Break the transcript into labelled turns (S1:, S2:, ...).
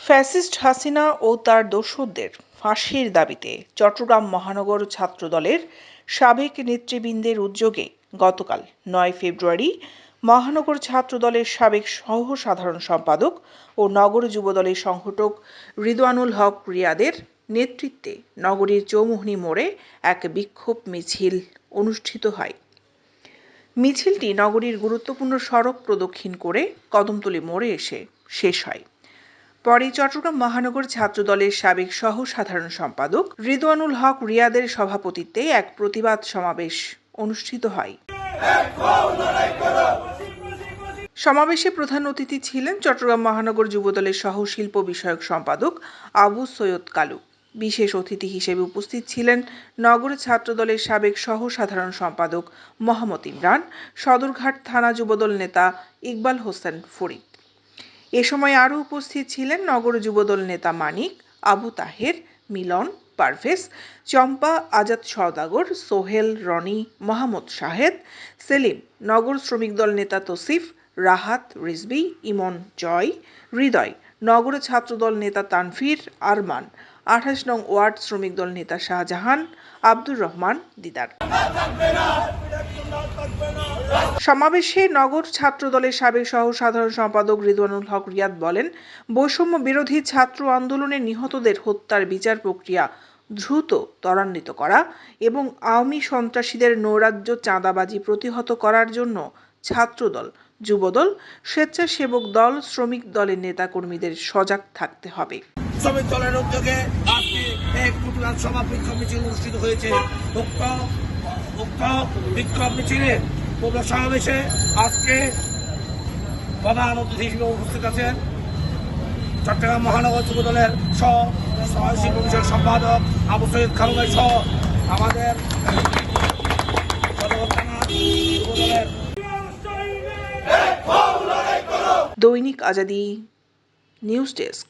S1: Fascist Hasina ও তার দোসরদের ফাঁসির দাবিতে চট্টগ্রাম মহানগর ছাত্রদলের সাবেক নেতৃবৃন্দের উদ্যোগে গতকাল ৯ ফেব্রুয়ারি মহানগর ছাত্রদলের সাবেক সহ সাধারণ সম্পাদক ও নগর যুবদলের সংগঠক রিদওয়ানুল হক রিয়াদের নেতৃত্বে নগরীর চৌমুহনী মোড়ে এক বিক্ষোভ মিছিল অনুষ্ঠিত হয়। মিছিলটি নগরীর গুরুত্বপূর্ণ সড়ক প্রদক্ষিণ করে কদমতলী মোড়ে এসে শেষ হয়। পরে চট্টগ্রাম মহানগর ছাত্রদলের সাবেক সহ সাধারণ সম্পাদক রিদওয়ানুল হক রিয়াদের সভাপতিত্বে এক প্রতিবাদ সমাবেশ অনুষ্ঠিত হয়। সমাবেশে প্রধান অতিথি ছিলেন চট্টগ্রাম মহানগর যুবদলের সহ শিল্প বিষয়ক সম্পাদক আবু সৈয়দ কালু। বিশেষ অতিথি হিসেবে উপস্থিত ছিলেন নগর ছাত্রদলের সাবেক সহ সাধারণ সম্পাদক মোহাম্মদ ইমরান, সদরঘাট থানা যুবদল নেতা ইকবাল হোসেন ফরিদ। এ সময় আরও উপস্থিত ছিলেন নগর যুবদল নেতা মানিক, আবু তাহের, মিলন, পারভেজ, চম্পা, আজাদ সওদাগর, সোহেল, রনি, মোহাম্মদ শাহেদ, সেলিম, নগর শ্রমিক দল নেতা তসিফ, রাহাত, রিজভী, ইমন, জয়, হৃদয়, নগর ছাত্রদল নেতা তানভীর, আরমান, ২৮ নং ওয়ার্ড শ্রমিক দল নেতা শাহজাহান, আব্দুর রহমান, দিদার। সমাবেশে নগর ছাত্রদলের সাবেক সহ সাধারণ সম্পাদক রিদওয়ানুল হক রিয়াদ বলেন, বৈষম্য বিরোধী ছাত্র আন্দোলনে নিহতদের হত্যার বিচার প্রক্রিয়া দ্রুত ত্বরান্বিত করা এবং আওয়ামী সন্ত্রাসীদের নৈরাজ্য চাঁদাবাজি প্রতিহত করার জন্য ছাত্রদল, যুবদল, স্বেচ্ছাসেবক দল, শ্রমিক দলের নেতাকর্মীদের সজাগ থাকতে হবে।
S2: শ্রমিক দলের উদ্যোগে আজকে এক প্রতিবাদ সভা বিক্ষোভ মিছিল অনুষ্ঠিত হয়েছে। উক্ত বিক্ষোভ মিছিলে পূর্ব সমাবেশে আজকে প্রধান অতিথি হিসেবে উপস্থিত আছেন চট্টগ্রাম মহানগর যুবদলের শিল্প বিষয়ক সম্পাদক আবু সৈয়দ কালু সহ আমাদের যুবদলের
S1: দৈনিক আজাদী নিউজ ডেস্ক।